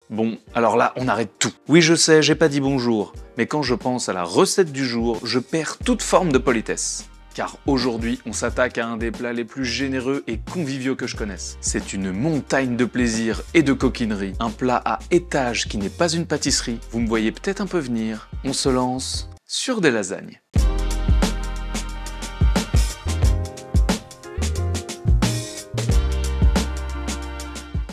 Bon, alors là, on arrête tout. Oui, je sais, j'ai pas dit bonjour, mais quand je pense à la recette du jour, je perds toute forme de politesse. Car aujourd'hui, on s'attaque à un des plats les plus généreux et conviviaux que je connaisse. C'est une montagne de plaisir et de coquinerie. Un plat à étage qui n'est pas une pâtisserie. Vous me voyez peut-être un peu venir. On se lance sur des lasagnes.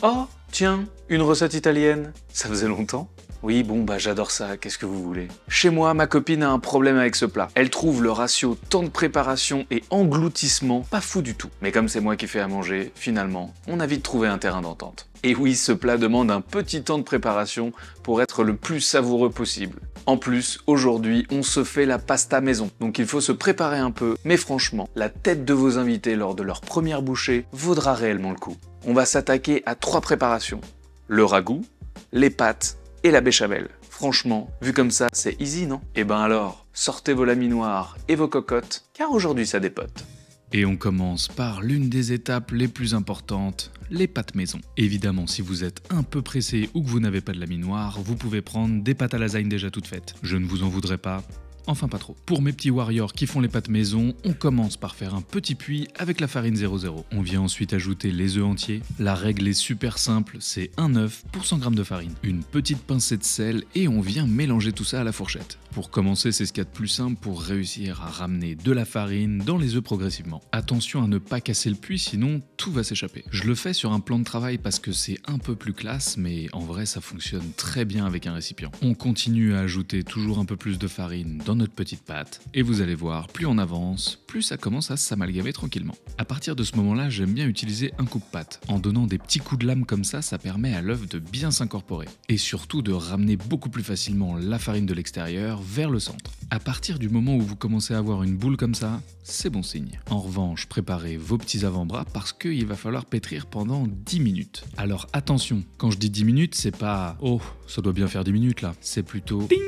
Oh, tiens, une recette italienne. Ça faisait longtemps? Oui, bon, bah j'adore ça, qu'est-ce que vous voulez? Chez moi, ma copine a un problème avec ce plat. Elle trouve le ratio temps de préparation et engloutissement pas fou du tout. Mais comme c'est moi qui fais à manger, finalement, on a vite trouvé un terrain d'entente. Et oui, ce plat demande un petit temps de préparation pour être le plus savoureux possible. En plus, aujourd'hui, on se fait la pasta maison, donc il faut se préparer un peu, mais franchement, la tête de vos invités lors de leur première bouchée vaudra réellement le coup. On va s'attaquer à 3 préparations. Le ragoût, les pâtes et la béchamel. Franchement, vu comme ça, c'est easy, non? Eh ben alors, sortez vos laminoirs et vos cocottes, car aujourd'hui ça dépote. Et on commence par l'une des étapes les plus importantes, les pâtes maison. Évidemment, si vous êtes un peu pressé ou que vous n'avez pas de laminoir, vous pouvez prendre des pâtes à lasagne déjà toutes faites. Je ne vous en voudrais pas. Enfin pas trop. Pour mes petits warriors qui font les pâtes maison, on commence par faire un petit puits avec la farine 00. On vient ensuite ajouter les œufs entiers. La règle est super simple, c'est un œuf pour 100 g de farine, une petite pincée de sel et on vient mélanger tout ça à la fourchette. Pour commencer, c'est ce qu'il y a de plus simple pour réussir à ramener de la farine dans les œufs progressivement. Attention à ne pas casser le puits, sinon tout va s'échapper. Je le fais sur un plan de travail parce que c'est un peu plus classe, mais en vrai ça fonctionne très bien avec un récipient. On continue à ajouter toujours un peu plus de farine dans notre petite pâte, et vous allez voir, plus on avance, plus ça commence à s'amalgamer tranquillement. À partir de ce moment-là, j'aime bien utiliser un coupe-pâte. En donnant des petits coups de lame comme ça permet à l'œuf de bien s'incorporer, et surtout de ramener beaucoup plus facilement la farine de l'extérieur vers le centre. À partir du moment où vous commencez à avoir une boule comme ça, c'est bon signe. En revanche, préparez vos petits avant-bras parce qu'il va falloir pétrir pendant 10 minutes. Alors attention, quand je dis 10 minutes, c'est pas « Oh, ça doit bien faire 10 minutes là », c'est plutôt « Ding !»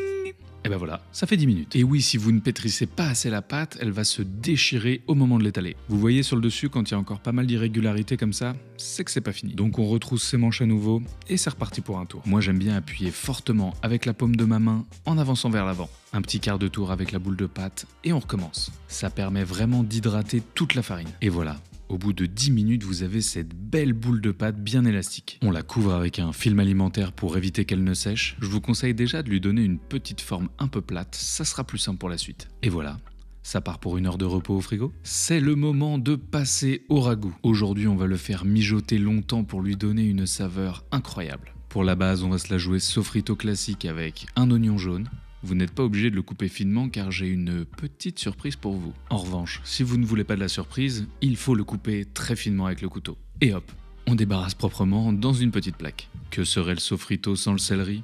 Et ben voilà, ça fait 10 minutes. Et oui, si vous ne pétrissez pas assez la pâte, elle va se déchirer au moment de l'étaler. Vous voyez sur le dessus, quand il y a encore pas mal d'irrégularités comme ça, c'est que c'est pas fini. Donc on retrousse ses manches à nouveau, et c'est reparti pour un tour. Moi j'aime bien appuyer fortement avec la paume de ma main, en avançant vers l'avant. Un petit quart de tour avec la boule de pâte, et on recommence. Ça permet vraiment d'hydrater toute la farine. Et voilà. Au bout de 10 minutes, vous avez cette belle boule de pâte bien élastique. On la couvre avec un film alimentaire pour éviter qu'elle ne sèche. Je vous conseille déjà de lui donner une petite forme un peu plate, ça sera plus simple pour la suite. Et voilà, ça part pour 1 heure de repos au frigo. C'est le moment de passer au ragoût. Aujourd'hui, on va le faire mijoter longtemps pour lui donner une saveur incroyable. Pour la base, on va se la jouer sofrito classique avec un oignon jaune. Vous n'êtes pas obligé de le couper finement car j'ai une petite surprise pour vous. En revanche, si vous ne voulez pas de la surprise, il faut le couper très finement avec le couteau. Et hop, on débarrasse proprement dans une petite plaque. Que serait le sofrito sans le céleri?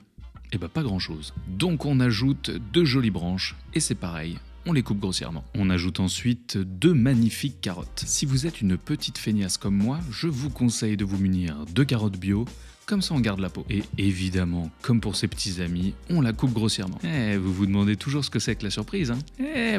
Eh ben pas grand chose. Donc on ajoute 2 jolies branches et c'est pareil. On les coupe grossièrement. On ajoute ensuite 2 magnifiques carottes. Si vous êtes une petite feignasse comme moi, je vous conseille de vous munir de carottes bio. Comme ça on garde la peau. Et évidemment, comme pour ses petits amis, on la coupe grossièrement. Vous vous demandez toujours ce que c'est que la surprise, hein?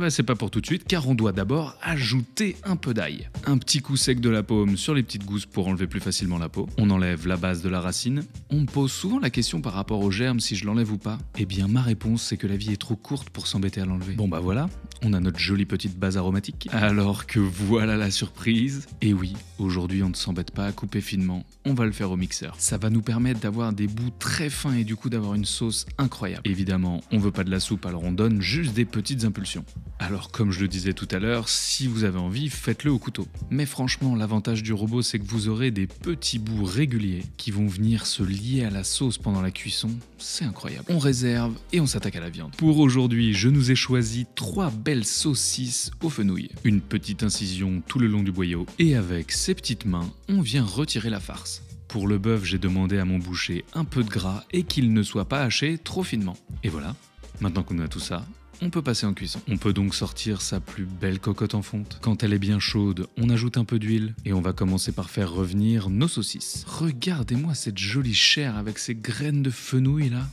C'est pas pour tout de suite, car on doit d'abord ajouter un peu d'ail. Un petit coup sec de la paume sur les petites gousses pour enlever plus facilement la peau. On enlève la base de la racine. On me pose souvent la question par rapport aux germes si je l'enlève ou pas. Eh bien ma réponse c'est que la vie est trop courte pour s'embêter à l'enlever. Bon bah voilà, on a notre jolie petite base aromatique. Alors que voilà la surprise. Et oui, aujourd'hui on ne s'embête pas à couper finement, on va le faire au mixeur. Ça va nous permettre d'avoir des bouts très fins et du coup d'avoir une sauce incroyable. Évidemment, on veut pas de la soupe, alors on donne juste des petites impulsions. Alors comme je le disais tout à l'heure, si vous avez envie, faites-le au couteau. Mais franchement, l'avantage du robot, c'est que vous aurez des petits bouts réguliers qui vont venir se lier à la sauce pendant la cuisson. C'est incroyable. On réserve et on s'attaque à la viande. Pour aujourd'hui, je nous ai choisi 3 belles saucisses aux fenouil. Une petite incision tout le long du boyau et avec ses petites mains, on vient retirer la farce. Pour le bœuf, j'ai demandé à mon boucher un peu de gras et qu'il ne soit pas haché trop finement. Et voilà, maintenant qu'on a tout ça, on peut passer en cuisson. On peut donc sortir sa plus belle cocotte en fonte. Quand elle est bien chaude, on ajoute un peu d'huile et on va commencer par faire revenir nos saucisses. Regardez-moi cette jolie chair avec ces graines de fenouil là.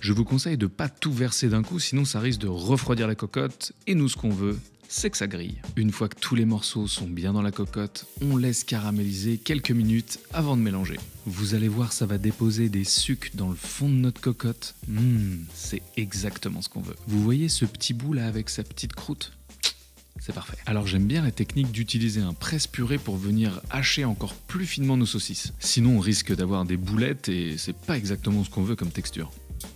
Je vous conseille de pas tout verser d'un coup, sinon ça risque de refroidir la cocotte et nous ce qu'on veut, c'est que ça grille. Une fois que tous les morceaux sont bien dans la cocotte, on laisse caraméliser quelques minutes avant de mélanger. Vous allez voir, ça va déposer des sucs dans le fond de notre cocotte. C'est exactement ce qu'on veut. Vous voyez ce petit bout là avec sa petite croûte ? C'est parfait. Alors j'aime bien la technique d'utiliser un presse-purée pour venir hacher encore plus finement nos saucisses. Sinon on risque d'avoir des boulettes et c'est pas exactement ce qu'on veut comme texture.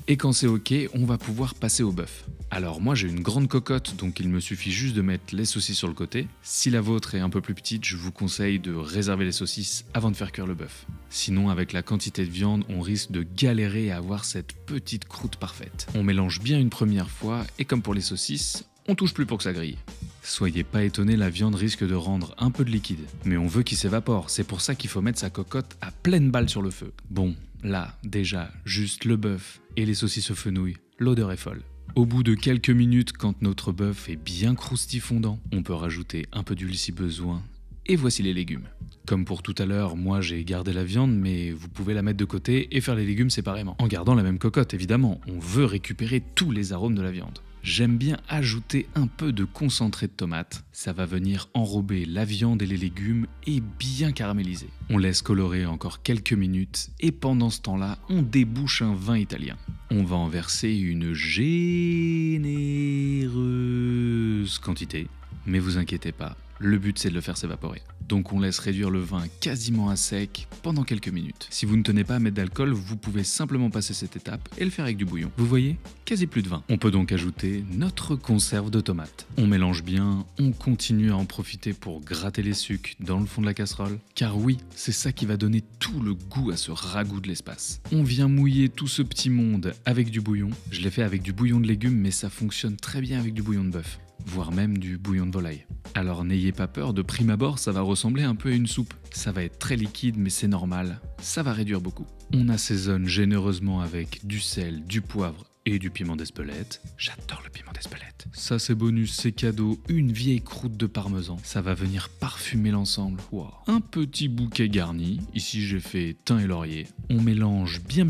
Et quand c'est ok, on va pouvoir passer au bœuf. Alors moi j'ai une grande cocotte, donc il me suffit juste de mettre les saucisses sur le côté. Si la vôtre est un peu plus petite, je vous conseille de réserver les saucisses avant de faire cuire le bœuf. Sinon avec la quantité de viande, on risque de galérer à avoir cette petite croûte parfaite. On mélange bien une première fois, et comme pour les saucisses, on touche plus pour que ça grille. Soyez pas étonnés, la viande risque de rendre un peu de liquide. Mais on veut qu'il s'évapore, c'est pour ça qu'il faut mettre sa cocotte à pleine balle sur le feu. Bon, là, déjà, juste le bœuf et les saucisses au fenouil, l'odeur est folle. Au bout de quelques minutes, quand notre bœuf est bien croustifondant, on peut rajouter un peu d'huile si besoin, et voici les légumes. Comme pour tout à l'heure, moi j'ai gardé la viande, mais vous pouvez la mettre de côté et faire les légumes séparément. En gardant la même cocotte, évidemment, on veut récupérer tous les arômes de la viande. J'aime bien ajouter un peu de concentré de tomate, ça va venir enrober la viande et les légumes et bien caraméliser. On laisse colorer encore quelques minutes et pendant ce temps-là, on débouche un vin italien. On va en verser une généreuse quantité, mais vous inquiétez pas, le but c'est de le faire s'évaporer. Donc on laisse réduire le vin quasiment à sec pendant quelques minutes. Si vous ne tenez pas à mettre d'alcool, vous pouvez simplement passer cette étape et le faire avec du bouillon. Vous voyez ? Quasi plus de vin. On peut donc ajouter notre conserve de tomates. On mélange bien, on continue à en profiter pour gratter les sucs dans le fond de la casserole. Car oui, c'est ça qui va donner tout le goût à ce ragoût de l'espace. On vient mouiller tout ce petit monde avec du bouillon. Je l'ai fait avec du bouillon de légumes, mais ça fonctionne très bien avec du bouillon de bœuf, voire même du bouillon de volaille. Alors n'ayez pas peur, de prime abord, ça va ressembler un peu à une soupe. Ça va être très liquide, mais c'est normal, ça va réduire beaucoup. On assaisonne généreusement avec du sel, du poivre et du piment d'Espelette. J'adore le piment d'Espelette. Ça c'est bonus, c'est cadeau, une vieille croûte de parmesan. Ça va venir parfumer l'ensemble. Wow. Un petit bouquet garni, ici j'ai fait thym et laurier. On mélange bien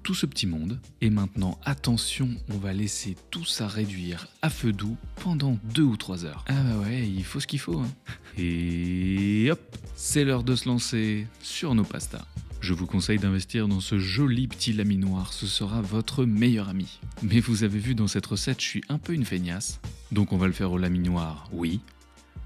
tout ce petit monde. Et maintenant, attention, on va laisser tout ça réduire à feu doux pendant 2 ou 3 heures. Ah bah ouais, il faut ce qu'il faut. Et hop, c'est l'heure de se lancer sur nos pastas. Je vous conseille d'investir dans ce joli petit laminoir, ce sera votre meilleur ami. Mais vous avez vu dans cette recette, je suis un peu une feignasse, donc on va le faire au laminoir, oui,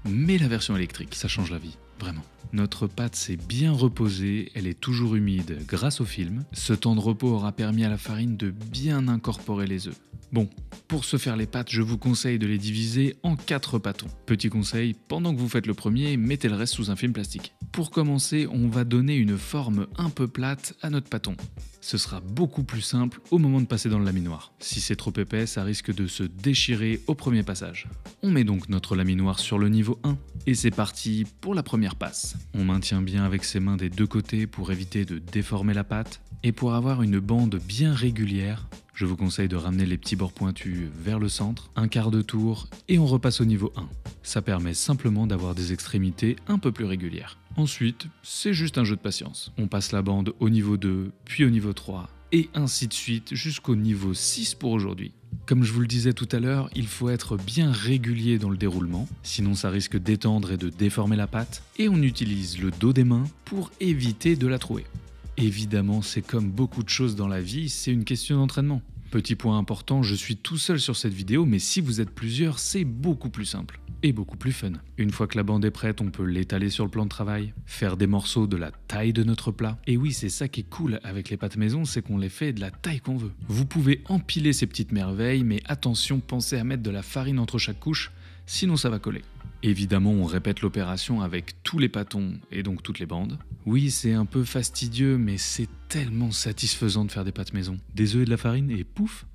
mais la version électrique, ça change la vie, vraiment. Notre pâte s'est bien reposée, elle est toujours humide grâce au film. Ce temps de repos aura permis à la farine de bien incorporer les œufs. Bon, pour se faire les pâtes, je vous conseille de les diviser en 4 pâtons. Petit conseil, pendant que vous faites le premier, mettez le reste sous un film plastique. Pour commencer, on va donner une forme un peu plate à notre pâton. Ce sera beaucoup plus simple au moment de passer dans le laminoir. Si c'est trop épais, ça risque de se déchirer au premier passage. On met donc notre laminoir sur le niveau 1 et c'est parti pour la première passe. On maintient bien avec ses mains des deux côtés pour éviter de déformer la pâte et pour avoir une bande bien régulière, je vous conseille de ramener les petits bords pointus vers le centre, un quart de tour et on repasse au niveau 1. Ça permet simplement d'avoir des extrémités un peu plus régulières. Ensuite, c'est juste un jeu de patience. On passe la bande au niveau 2, puis au niveau 3 et ainsi de suite jusqu'au niveau 6 pour aujourd'hui. Comme je vous le disais tout à l'heure, il faut être bien régulier dans le déroulement, sinon ça risque d'étendre et de déformer la pâte, et on utilise le dos des mains pour éviter de la trouer. Évidemment, c'est comme beaucoup de choses dans la vie, c'est une question d'entraînement. Petit point important, je suis tout seul sur cette vidéo, mais si vous êtes plusieurs, c'est beaucoup plus simple. Et beaucoup plus fun. Une fois que la bande est prête, on peut l'étaler sur le plan de travail, faire des morceaux de la taille de notre plat. Et oui, c'est ça qui est cool avec les pâtes maison, c'est qu'on les fait de la taille qu'on veut. Vous pouvez empiler ces petites merveilles, mais attention, pensez à mettre de la farine entre chaque couche, sinon ça va coller. Évidemment, on répète l'opération avec tous les pâtons et donc toutes les bandes. Oui, c'est un peu fastidieux, mais c'est tellement satisfaisant de faire des pâtes maison. Des œufs et de la farine et pouf!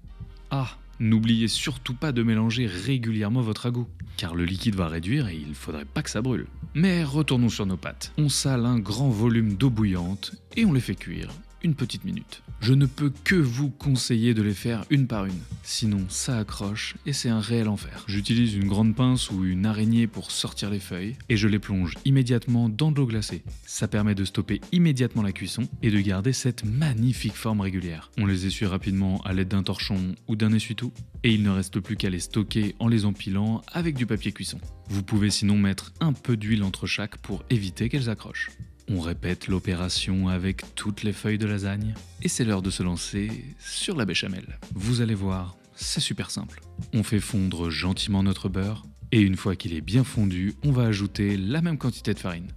Ah! N'oubliez surtout pas de mélanger régulièrement votre ragoût, car le liquide va réduire et il faudrait pas que ça brûle. Mais retournons sur nos pâtes. On sale un grand volume d'eau bouillante et on les fait cuire une petite minute. Je ne peux que vous conseiller de les faire une par une, sinon ça accroche et c'est un réel enfer. J'utilise une grande pince ou une araignée pour sortir les feuilles et je les plonge immédiatement dans de l'eau glacée. Ça permet de stopper immédiatement la cuisson et de garder cette magnifique forme régulière. On les essuie rapidement à l'aide d'un torchon ou d'un essuie-tout et il ne reste plus qu'à les stocker en les empilant avec du papier cuisson. Vous pouvez sinon mettre un peu d'huile entre chaque pour éviter qu'elles accrochent. On répète l'opération avec toutes les feuilles de lasagne et c'est l'heure de se lancer sur la béchamel. Vous allez voir, c'est super simple. On fait fondre gentiment notre beurre et une fois qu'il est bien fondu, on va ajouter la même quantité de farine.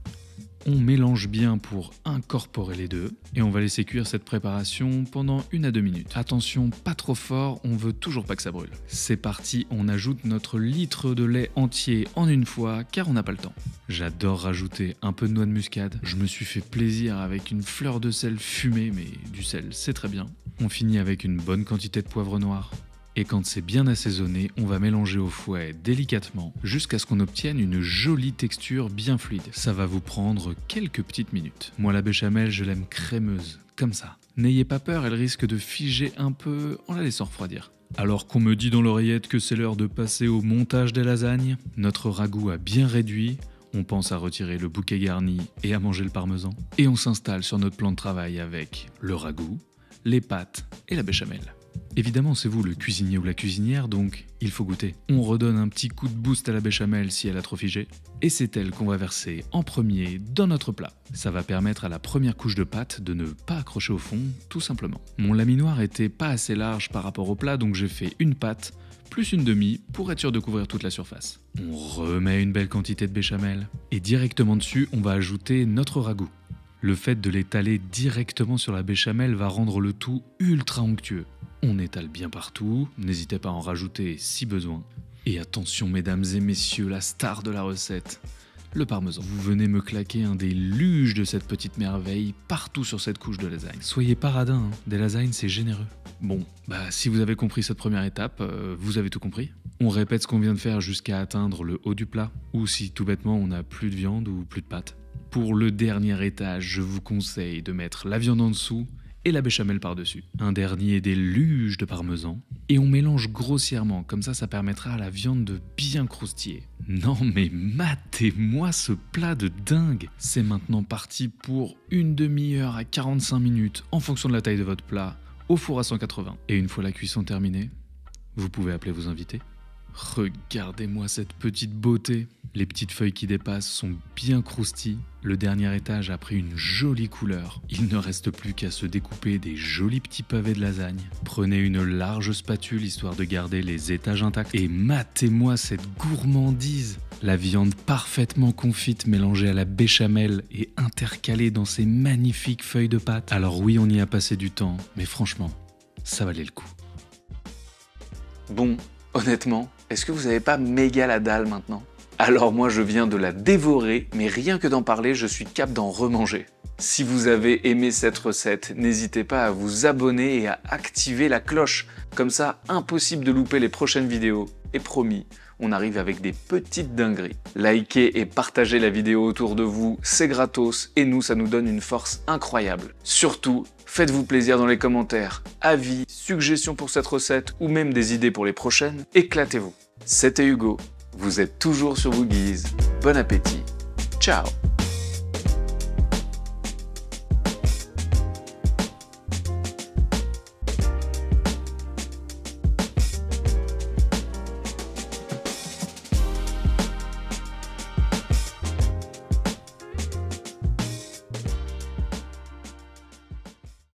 On mélange bien pour incorporer les deux et on va laisser cuire cette préparation pendant 1 à 2 minutes. Attention, pas trop fort, on veut toujours pas que ça brûle. C'est parti, on ajoute notre litre de lait entier en une fois car on n'a pas le temps. J'adore rajouter un peu de noix de muscade, je me suis fait plaisir avec une fleur de sel fumée, mais du sel c'est très bien. On finit avec une bonne quantité de poivre noir. Et quand c'est bien assaisonné, on va mélanger au fouet délicatement jusqu'à ce qu'on obtienne une jolie texture bien fluide. Ça va vous prendre quelques petites minutes. Moi la béchamel, je l'aime crémeuse, comme ça. N'ayez pas peur, elle risque de figer un peu en la laissant refroidir. Alors qu'on me dit dans l'oreillette que c'est l'heure de passer au montage des lasagnes, notre ragoût a bien réduit, on pense à retirer le bouquet garni et à manger le parmesan. Et on s'installe sur notre plan de travail avec le ragoût, les pâtes et la béchamel. Évidemment, c'est vous le cuisinier ou la cuisinière, donc il faut goûter. On redonne un petit coup de boost à la béchamel si elle a trop figé, et c'est elle qu'on va verser en premier dans notre plat. Ça va permettre à la première couche de pâte de ne pas accrocher au fond, tout simplement. Mon laminoir était pas assez large par rapport au plat, donc j'ai fait une pâte plus une demi pour être sûr de couvrir toute la surface. On remet une belle quantité de béchamel, et directement dessus, on va ajouter notre ragoût. Le fait de l'étaler directement sur la béchamel va rendre le tout ultra onctueux. On étale bien partout, n'hésitez pas à en rajouter si besoin. Et attention mesdames et messieurs, la star de la recette, le parmesan. Vous venez me claquer un déluge de cette petite merveille partout sur cette couche de lasagne. Soyez pas radins, hein. Des lasagnes c'est généreux. Bon, si vous avez compris cette première étape, vous avez tout compris. On répète ce qu'on vient de faire jusqu'à atteindre le haut du plat, ou si tout bêtement on n'a plus de viande ou plus de pâte. Pour le dernier étage, je vous conseille de mettre la viande en dessous et la béchamel par-dessus. Un dernier déluge de parmesan. Et on mélange grossièrement, comme ça permettra à la viande de bien croustiller. Non mais matez-moi ce plat de dingue! C'est maintenant parti pour 1 demi-heure à 45 minutes, en fonction de la taille de votre plat, au four à 180. Et une fois la cuisson terminée, vous pouvez appeler vos invités. Regardez-moi cette petite beauté. Les petites feuilles qui dépassent sont bien croustilles. Le dernier étage a pris une jolie couleur. Il ne reste plus qu'à se découper des jolis petits pavés de lasagne. Prenez une large spatule histoire de garder les étages intacts. Et matez-moi cette gourmandise. La viande parfaitement confite mélangée à la béchamel et intercalée dans ces magnifiques feuilles de pâte. Alors oui, on y a passé du temps, mais franchement, ça valait le coup. Bon, honnêtement, est-ce que vous n'avez pas méga la dalle maintenant? Alors moi je viens de la dévorer, mais rien que d'en parler, je suis capable d'en remanger. Si vous avez aimé cette recette, n'hésitez pas à vous abonner et à activer la cloche. Comme ça, impossible de louper les prochaines vidéos. Et promis, on arrive avec des petites dingueries. Likez et partagez la vidéo autour de vous, c'est gratos et nous, ça nous donne une force incroyable. Surtout, faites-vous plaisir dans les commentaires. Avis, suggestions pour cette recette ou même des idées pour les prochaines, éclatez-vous. C'était Hugo. Vous êtes toujours sur Woogies. Bon appétit. Ciao.